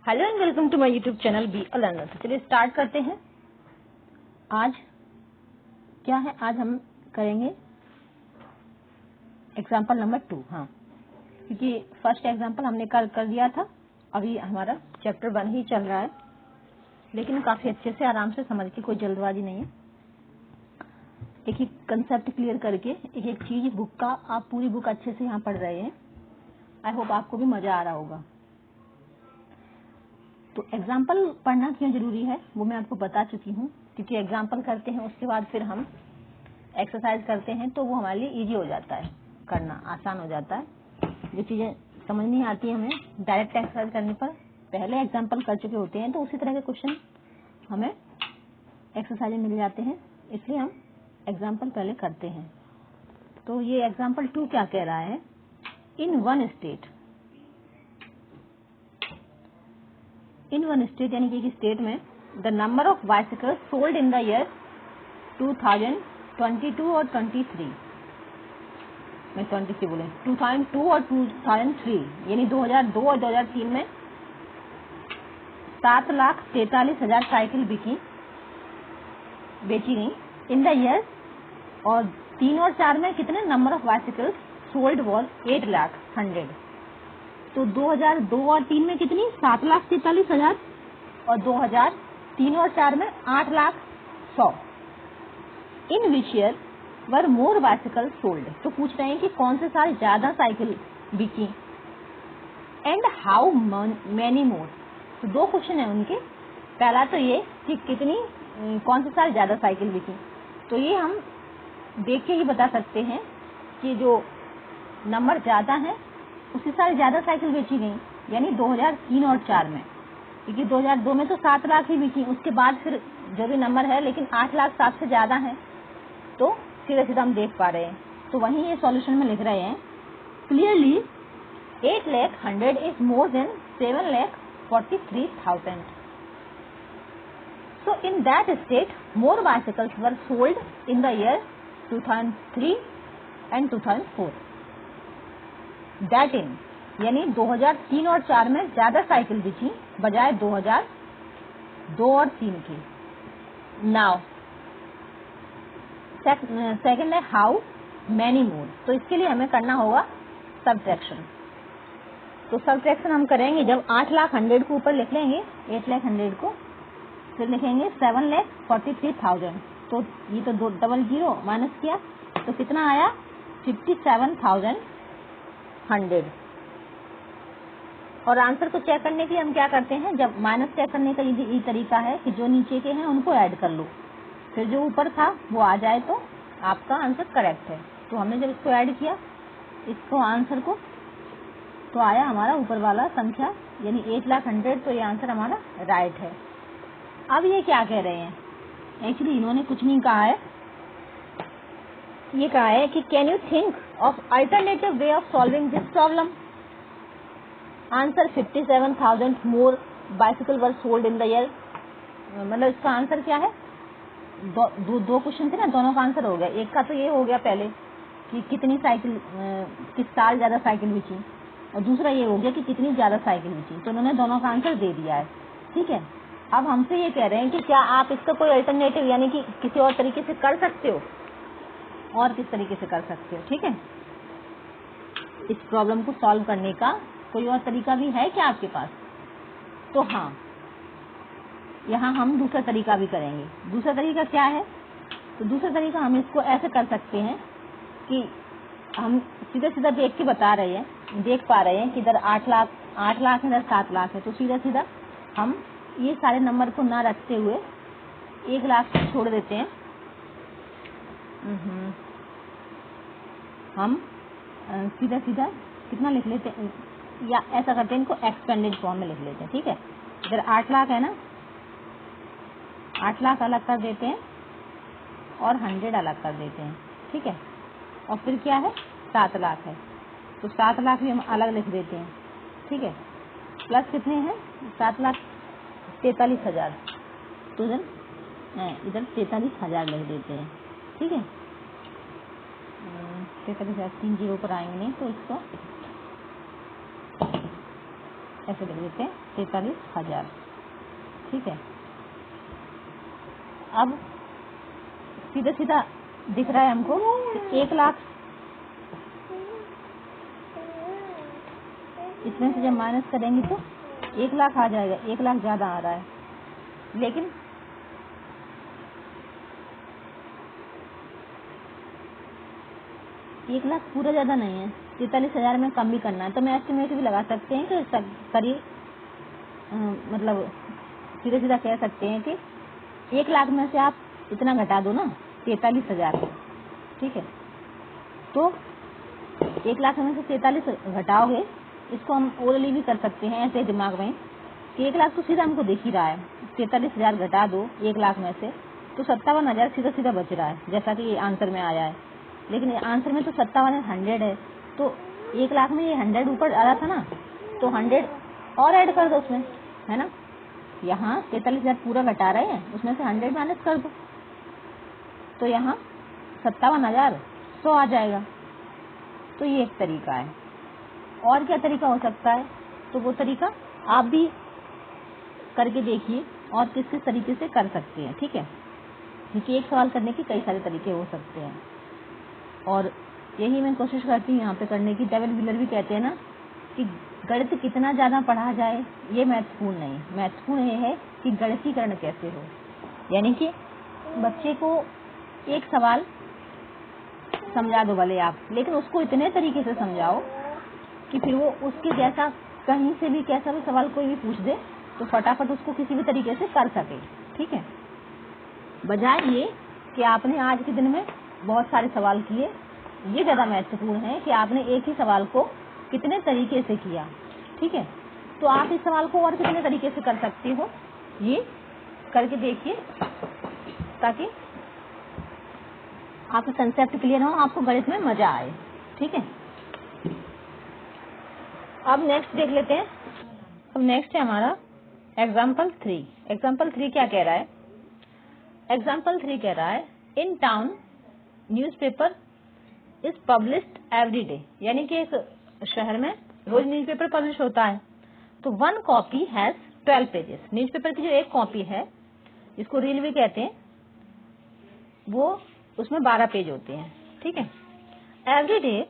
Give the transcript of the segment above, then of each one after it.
Hello and welcome to my YouTube channel be a learner. तो चलिए start करते हैं। आज क्या है, आज हम करेंगे एग्जाम्पल नंबर 2। हाँ, क्योंकि फर्स्ट एग्जाम्पल हमने कर दिया था, अभी हमारा चैप्टर 1 ही चल रहा है, लेकिन काफी अच्छे से आराम से समझ के, कोई जल्दबाजी नहीं है। एक ही कंसेप्ट क्लियर करके एक एक चीज बुक का, आप पूरी बुक अच्छे से यहाँ पढ़ रहे हैं। आई होप आपको भी मजा आ रहा होगा। तो एग्जाम्पल पढ़ना क्यों जरूरी है वो मैं आपको बता चुकी हूँ, क्योंकि एग्जाम्पल करते हैं उसके बाद फिर हम एक्सरसाइज करते हैं तो वो हमारे लिए इजी हो जाता है, करना आसान हो जाता है। जो चीजें समझ नहीं आती हमें डायरेक्ट एक्सरसाइज करने पर, पहले एग्जाम्पल कर चुके होते हैं तो उसी तरह के क्वेश्चन हमें एक्सरसाइज में मिल जाते हैं, इसलिए हम एग्जाम्पल पहले करते हैं। तो ये एग्जाम्पल 2 क्या कह रहा है, इन वन स्टेट यानी कि एक स्टेट में the number of bicycles sold in the year 2022 और 23 मैं 23 बोले 2002 और 2003 यानी 2002 और 2003 में 7,43,000 साइकिल बेची गई इन द ईयर, और 3 और 4 में कितने number of bicycles sold was 8,00,100। तो 2002 और 3 में कितनी 7,43,000 और 2003 और 4 में 8,00,100। In which year were more bicycle sold. तो पूछ रहे हैं कि कौन से साल ज्यादा साइकिल बिकी, एंड हाउ मैनी मोर। तो दो क्वेश्चन है उनके। पहला तो ये कि कौन से साल ज्यादा साइकिल बिकी, तो ये हम देख के ही बता सकते हैं कि जो नंबर ज्यादा है उसी साल ज्यादा साइकिल बेची गई, यानी 2003 और 4 में, क्योंकि 2002 में तो 7 लाख ही बिकी, उसके बाद फिर जो भी नंबर है, लेकिन 8,07,000 से ज्यादा है, तो सीधे सीधा हम देख पा रहे हैं। तो वहीं ये सॉल्यूशन में लिख रहे हैं, clearly 8,00,100 is more than 7,43,000। So in that state, more bicycles were sold in the year 2003 and 2004. That in यानी 2003 और 4 में ज्यादा साइकिल बिकी बजाय 2002 और 3 की। Now सेकंड है हाउ मैनी मोर। तो इसके लिए हमें करना होगा सब्ट्रैक्शन। तो सब्ट्रैक्शन हम करेंगे, जब 8,00,100 को ऊपर लिख लेंगे, 8,00,100 को, फिर लिखेंगे 7,43,000। तो ये तो 2 डबल 0 माइनस किया तो कितना आया 57,100। और आंसर को चेक करने के लिए हम क्या करते हैं, जब माइनस चेक करने का ये तरीका है कि जो नीचे के हैं उनको ऐड कर लो, फिर जो ऊपर था वो आ जाए तो आपका आंसर करेक्ट है। तो हमने जब इसको ऐड किया, इसको आंसर को, तो आया हमारा ऊपर वाला संख्या यानी 8,00,100। तो ये आंसर हमारा राइट है। अब ये क्या कह रहे हैं, एक्चुअली इन्होंने कुछ नहीं कहा है, ये कहा है कि can you think of alternative way of solving this problem. Answer 57,000 more bicycle were sold in the year. मतलब इसका आंसर क्या है, दो क्वेश्चन थे ना, दोनों का आंसर हो गया। एक का तो ये हो गया पहले कि कितनी साइकिल, किस साल ज्यादा साइकिल बिकी, और दूसरा ये हो गया कि कितनी ज्यादा साइकिल बिकी। तो उन्होंने दोनों का आंसर दे दिया है, ठीक है। अब हमसे ये कह रहे हैं कि क्या आप इसका कोई अल्टरनेटिव यानी कि किसी और तरीके से कर सकते हो, और किस तरीके से कर सकते हो, ठीक है। इस प्रॉब्लम को सॉल्व करने का कोई और तरीका भी है क्या आपके पास? तो हाँ, यहाँ हम दूसरा तरीका भी करेंगे। दूसरा तरीका क्या है, तो दूसरा तरीका हम इसको ऐसे कर सकते हैं कि हम सीधा सीधा देख के बता रहे हैं, देख पा रहे हैं कि इधर 8,00,000 है, इधर 7,00,000 है, तो सीधा सीधा हम ये सारे नंबर को ना रखते हुए 1,00,000 छोड़ देते हैं। हम सीधा सीधा कितना लिख लेते हैं, या ऐसा करते हैं, इनको एक्सपेंडेड फॉर्म में लिख लेते हैं, ठीक है। इधर 8,00,000 है ना, 8,00,000 अलग कर देते हैं और 100 अलग कर देते हैं, ठीक है। और फिर क्या है, 7,00,000 है, तो 7,00,000 भी हम अलग लिख देते हैं, ठीक है। प्लस कितने हैं, 7,43,000, तो इधर 43,000 लिख देते हैं, ठीक है। 43,000 3 0 पर आएंगे नहीं, तो इसको ऐसे लिख देते हैं 43,000। ठीक है, अब सीधा सीधा दिख रहा है हमको 1 लाख, इसमें से जब माइनस करेंगे तो 1 लाख आ जाएगा। 1 लाख ज्यादा आ रहा है, लेकिन एक लाख पूरा ज्यादा नहीं है, 43,000 में कम भी करना है तो मैं एस्टिमेट भी लगा सकते हैं कि करीब मतलब सीधा सीधा कह सकते हैं कि 1 लाख में से आप इतना घटा दो ना, 43,000। ठीक है, तो 1 लाख में से 43 घटाओगे, इसको हम ओरली भी कर सकते हैं ऐसे दिमाग में कि 1 लाख तो सीधा हमको दिख ही रहा है, 43,000 घटा दो 1 लाख में से तो 57,000 सीधा सीधा बच रहा है, जैसा कि ये आंसर में आया है। लेकिन आंसर में तो 57 100 है, तो 1 लाख में ये 100 ऊपर आ रहा था ना, तो 100 और ऐड कर दो उसमें, है ना। यहाँ 43,000 पूरा घटा रहे हैं, उसमें से 100 माइनस कर दो, तो यहाँ 57,100 आ जाएगा। तो ये एक तरीका है। और क्या तरीका हो सकता है, तो वो तरीका आप भी करके देखिए और किस किस तरीके से कर सकते हैं। ठीक है, क्योंकि एक सवाल करने के कई सारे तरीके हो सकते हैं, और यही मैं कोशिश करती हूँ यहाँ पे करने की। डेविड व्हीलर भी कहते हैं ना कि गणित कितना ज्यादा पढ़ा जाए ये महत्वपूर्ण नहीं, महत्वपूर्ण ये है कि गणितीकरण कैसे हो। यानी कि बच्चे को एक सवाल समझा दो भले आप, लेकिन उसको इतने तरीके से समझाओ कि फिर वो उसके जैसा कहीं से भी कैसा भी सवाल कोई भी पूछ दे तो फटाफट उसको किसी भी तरीके से कर सके। ठीक है, बजाय ये कि आपने आज के दिन में बहुत सारे सवाल किए, ये ज्यादा महत्वपूर्ण है कि आपने एक ही सवाल को कितने तरीके से किया। ठीक है, तो आप इस सवाल को और कितने तरीके से कर सकते हो, ये करके देखिए ताकि आपका कंसेप्ट क्लियर हो, आपको गणित में मजा आए। ठीक है, अब नेक्स्ट देख लेते हैं। अब नेक्स्ट है हमारा एग्जाम्पल 3। एग्जाम्पल 3 क्या कह रहा है? एग्जाम्पल 3 कह रहा है in town newspaper is published every day, यानी कि एक शहर में रोज न्यूज़पेपर पब्लिश होता है। तो 1 कॉपी हैज 12 पेजेस। न्यूज़पेपर की जो एक कॉपी है, इसको रील भी कहते हैं, वो उसमें 12 पेज होते हैं। ठीक है, every day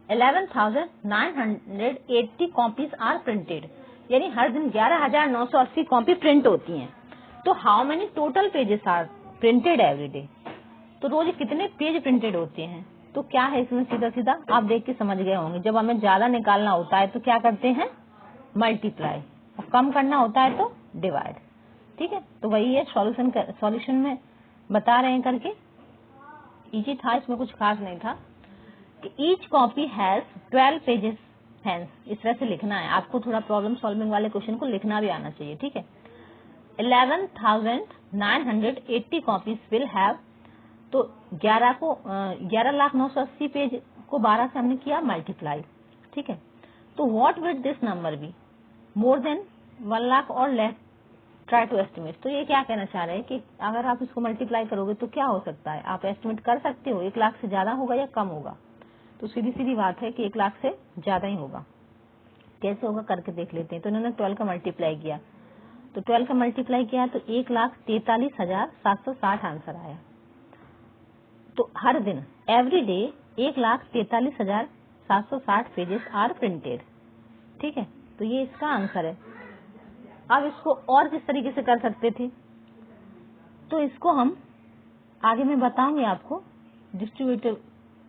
11,980 copies are printed, यानी हर दिन 11,980 कॉपी प्रिंट होती हैं। तो how many total pages are printed every day, तो रोज कितने पेज प्रिंटेड होते हैं। तो क्या है इसमें, सीधा सीधा आप देख के समझ गए होंगे, जब हमें ज्यादा निकालना होता है तो क्या करते हैं, मल्टीप्लाई, और कम करना होता है तो डिवाइड। ठीक है, तो वही है सॉल्यूशन में बता रहे हैं करके, इजी था, इसमें कुछ खास नहीं था। Each copy has 12 pages hence, इस तरह से लिखना है आपको, थोड़ा प्रॉब्लम सॉल्विंग वाले क्वेश्चन को लिखना भी आना चाहिए। ठीक है, 11,980 कॉपीज विल हैव, तो 11,980 पेज को 12 से हमने किया मल्टीप्लाई। ठीक है, तो what will this number be, more than 1 lakh और लेस, ट्राई टू एस्टिमेट। तो ये क्या कहना चाह रहे हैं कि अगर आप इसको मल्टीप्लाई करोगे तो क्या हो सकता है, आप एस्टिमेट कर सकते हो 1 लाख से ज्यादा होगा या कम होगा। तो सीधी सीधी बात है कि 1 लाख से ज्यादा ही होगा। कैसे होगा करके देख लेते हैं। तो इन्होंने 12 का मल्टीप्लाई किया, तो 12 का मल्टीप्लाई किया तो 1,43,760 आंसर आया। तो हर दिन every day 1,43,760 pages are printed. ठीक है, तो ये इसका आंसर है। अब इसको और किस तरीके से कर सकते थे, तो इसको हम आगे मैं बताऊंगी आपको, डिस्ट्रीब्यूटिव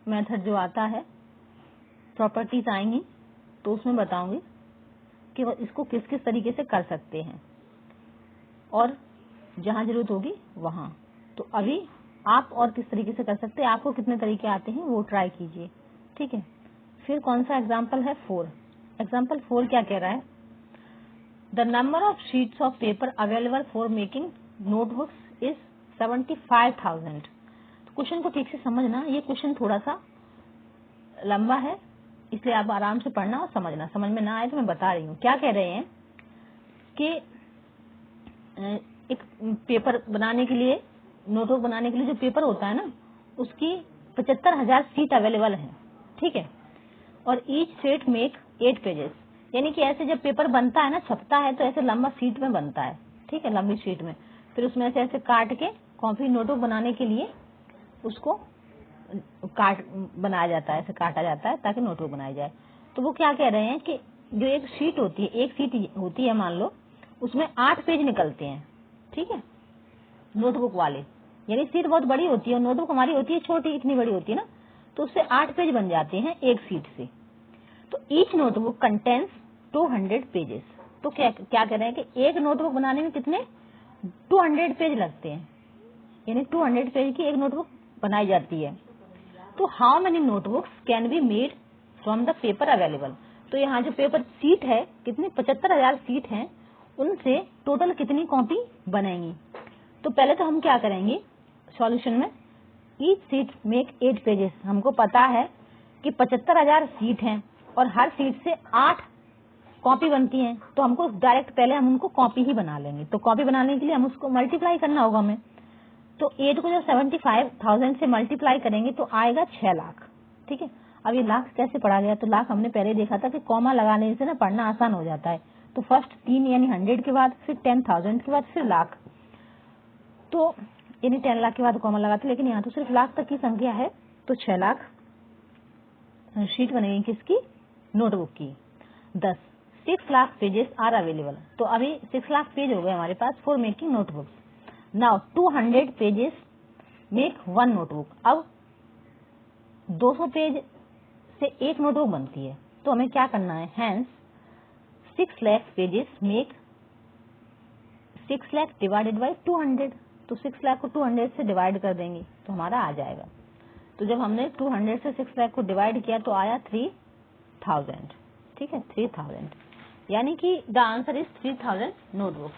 मेथड जो आता है, प्रॉपर्टीज आएंगी तो उसमें बताऊंगी कि इसको किस किस तरीके से कर सकते हैं और जहां जरूरत होगी वहां। तो अभी आप और किस तरीके से कर सकते हैं, आपको कितने तरीके आते हैं वो ट्राई कीजिए। ठीक है, फिर कौन सा एग्जाम्पल है 4। एग्जाम्पल 4 क्या कह रहा है, the number of sheets of paper available for making notebooks is 75,000। Question को ठीक से समझना, ये क्वेश्चन थोड़ा सा लंबा है, इसलिए आप आराम से पढ़ना और समझना, समझ में ना आए तो मैं बता रही हूँ। क्या कह रहे हैं कि एक पेपर बनाने के लिए, नोटबुक बनाने के लिए जो पेपर होता है ना, उसकी 75,000 शीट अवेलेबल है। ठीक है, और ईच शीट मेक 8 पेजेस, यानी कि ऐसे जब पेपर बनता है ना, छपता है, तो ऐसे लंबा शीट में बनता है, ठीक है, लंबी शीट में। फिर उसमें से ऐसे काट के कॉपी नोटबुक बनाने के लिए उसको काट बनाया जाता है, ऐसे काटा जाता है ताकि नोटबुक बनाई जाए। तो वो क्या कह रहे हैं कि जो एक शीट होती है, एक शीट होती है मान लो, उसमें 8 पेज निकलते हैं, ठीक है, नोटबुक वाले। यानी शीट बहुत बड़ी होती है और नोटबुक हमारी होती है छोटी, इतनी बड़ी होती है ना, तो उससे 8 पेज बन जाते हैं एक शीट से। तो ईच नोटबुक कंटेन्स 200 पेजेस। तो क्या कह रहे हैं कि एक नोटबुक बनाने में कितने 200 पेज लगते हैं, यानी 200 पेज की एक नोटबुक बनाई जाती है। तो how many notebooks can be made from the paper available. तो यहाँ जो पेपर सीट है, कितनी 75,000 सीट हैं, उनसे टोटल कितनी कॉपी बनेंगी। तो पहले तो हम क्या करेंगे सॉल्यूशन में, ईच सीट मेक 8 पेजेस। हमको पता है कि 75,000 सीट हैं और हर सीट से 8 कॉपी बनती हैं, तो हमको डायरेक्ट पहले हम उनको कॉपी ही बना लेंगे। तो कॉपी बनाने के लिए हम उसको मल्टीप्लाई करना होगा हमें। तो 8 को जब 75,000 से मल्टीप्लाई करेंगे तो आएगा 6 लाख, ठीक है। अब ये लाख कैसे पढ़ा गया, तो लाख हमने पहले देखा था कि कॉमा लगाने से ना पढ़ना आसान हो जाता है। तो फर्स्ट 3 यानी 100 के बाद, फिर 10,000 के बाद, फिर लाख। तो यानी 10 लाख के बाद कॉमा लगाते, लेकिन यहाँ तो सिर्फ लाख तक की संख्या है। तो 6 लाख शीट बनेगी किसकी, नोटबुक की। 10 6 लाख पेजेस आर अवेलेबल। तो अभी 6 लाख पेज हो गए हमारे पास for making notebooks. Now 200 pages make 1 notebook. अब 200 पेज से एक नोटबुक बनती है, तो हमें क्या करना है, hence 6 lakh pages make 6 lakh divided by 200। तो 6 लाख को 200 से डिवाइड कर देंगे तो हमारा आ जाएगा। तो जब हमने 200 से 6 लाख को डिवाइड किया तो आया 3000, ठीक है, 3000, यानी कि द आंसर इज 3000 नोटबुक।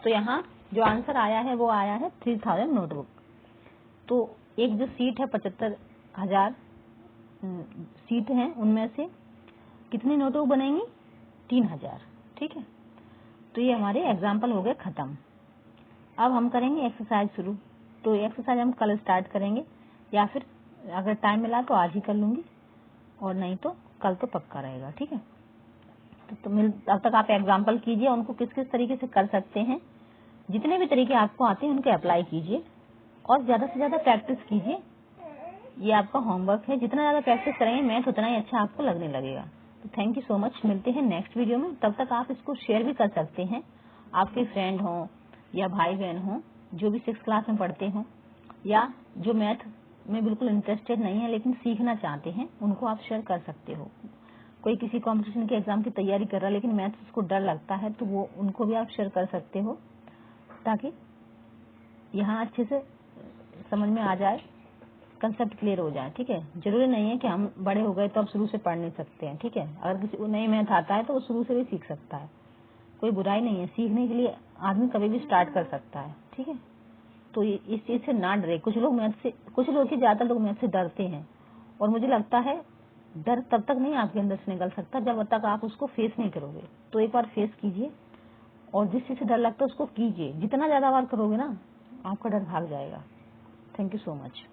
तो यहाँ जो आंसर आया है वो आया है 3000 नोटबुक। तो एक जो सीट है 75,000 सीट है, उनमें से कितनी नोटबुक बनेंगी, 3000, ठीक है। तो ये हमारे एग्जाम्पल हो गए खत्म। अब हम करेंगे एक्सरसाइज शुरू। तो एक्सरसाइज हम कल स्टार्ट करेंगे, या फिर अगर टाइम मिला तो आज ही कर लूंगी, और नहीं तो कल तो पक्का रहेगा, ठीक है। तब तक आप एग्जाम्पल कीजिए, उनको किस किस तरीके से कर सकते हैं, जितने भी तरीके आपको आते हैं उनके अप्लाई कीजिए और ज्यादा से ज्यादा प्रैक्टिस कीजिए। ये आपका होमवर्क है, जितना ज्यादा प्रैक्टिस करेंगे मैथ उतना ही अच्छा आपको लगने लगेगा। तो थैंक यू सो मच, मिलते हैं नेक्स्ट वीडियो में। तब तक आप इसको शेयर भी कर सकते हैं, आपके फ्रेंड हो या भाई बहन हो जो भी 6th क्लास में पढ़ते हो, या जो मैथ में बिल्कुल इंटरेस्टेड नहीं है लेकिन सीखना चाहते हैं, उनको आप शेयर कर सकते हो। कोई किसी कॉम्पिटिशन के एग्जाम की तैयारी कर रहा है लेकिन मैथ्स उसको डर लगता है, तो वो उनको भी आप शेयर कर सकते हो, ताकि यहाँ अच्छे से समझ में आ जाए, कंसेप्ट क्लियर हो जाए, ठीक है। जरूरी नहीं है कि हम बड़े हो गए तो अब शुरू से पढ़ नहीं सकते हैं, ठीक है। अगर किसी को नई मैथ आता है तो वो शुरू से भी सीख सकता है, कोई बुराई नहीं है, सीखने के लिए आदमी कभी भी स्टार्ट कर सकता है, ठीक है। तो इस चीज से ना डरे। कुछ लोग ही ज्यादातर लोग मैथ से डरते हैं, और मुझे लगता है डर तब तक नहीं आपके अंदर से निकल सकता जब तक आप उसको फेस नहीं करोगे। तो एक बार फेस कीजिए, और जिस चीज से डर लगता है उसको कीजिए। जितना ज्यादा बार करोगे ना, आपका डर भाग जाएगा। Thank you so much.